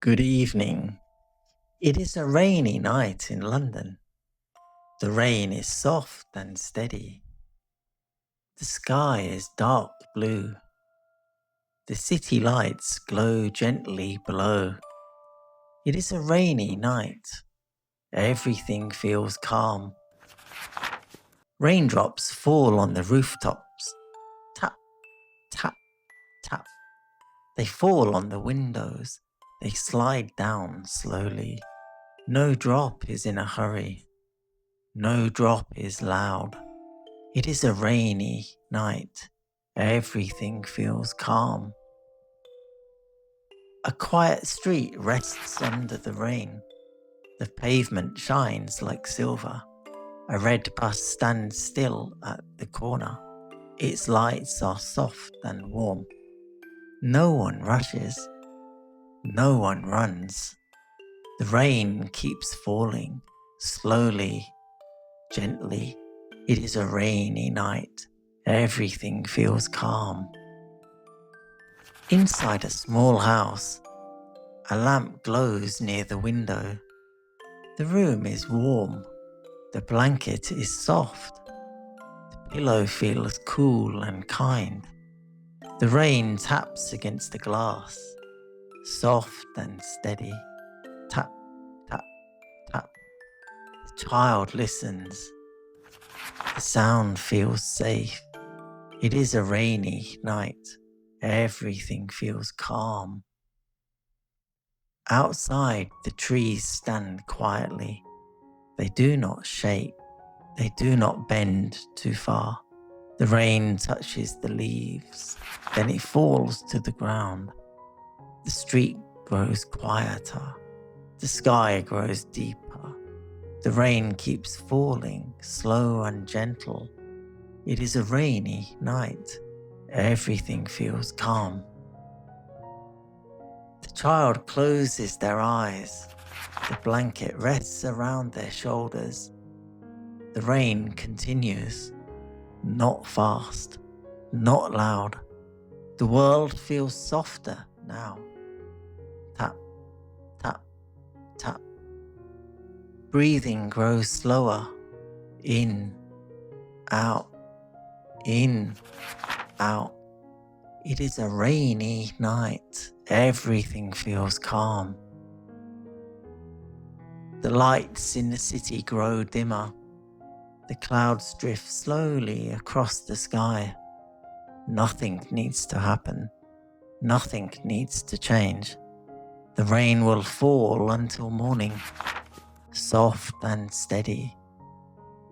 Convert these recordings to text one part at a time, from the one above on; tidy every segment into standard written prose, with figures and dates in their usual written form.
Good evening. It is a rainy night in London. The rain is soft and steady. The sky is dark blue. The city lights glow gently below. It is a rainy night. Everything feels calm. Raindrops fall on the rooftops. Tap, tap, tap. They fall on the windows. They slide down slowly. No drop is in a hurry. No drop is loud. It is a rainy night. Everything feels calm. A quiet street rests under the rain. The pavement shines like silver. A red bus stands still at the corner. Its lights are soft and warm. No one rushes. No one runs. The rain keeps falling, slowly, gently. It is a rainy night. Everything feels calm. Inside a small house, a lamp glows near the window. The room is warm. The blanket is soft. The pillow feels cool and kind. The rain taps against the glass. Soft and steady, tap, tap, tap. The child listens. The sound feels safe. It is a rainy night. Everything feels calm. Outside, the trees stand quietly. They do not shake. They do not bend too far. The rain touches the leaves. Then it falls to the ground. The street grows quieter. The sky grows deeper. The rain keeps falling, slow and gentle. It is a rainy night. Everything feels calm. The child closes their eyes. The blanket rests around their shoulders. The rain continues. Not fast, not loud. The world feels softer now. Tap, tap, tap. Breathing grows slower. In, out, in, out. It is a rainy night. Everything feels calm. The lights in the city grow dimmer. The clouds drift slowly across the sky. Nothing needs to happen. Nothing needs to change. The rain will fall until morning, soft and steady.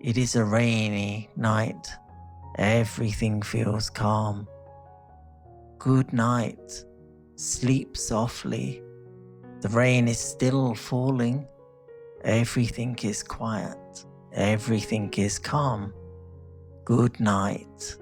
It is a rainy night. Everything feels calm. Good night. Sleep softly. The rain is still falling. Everything is quiet. Everything is calm. Good night.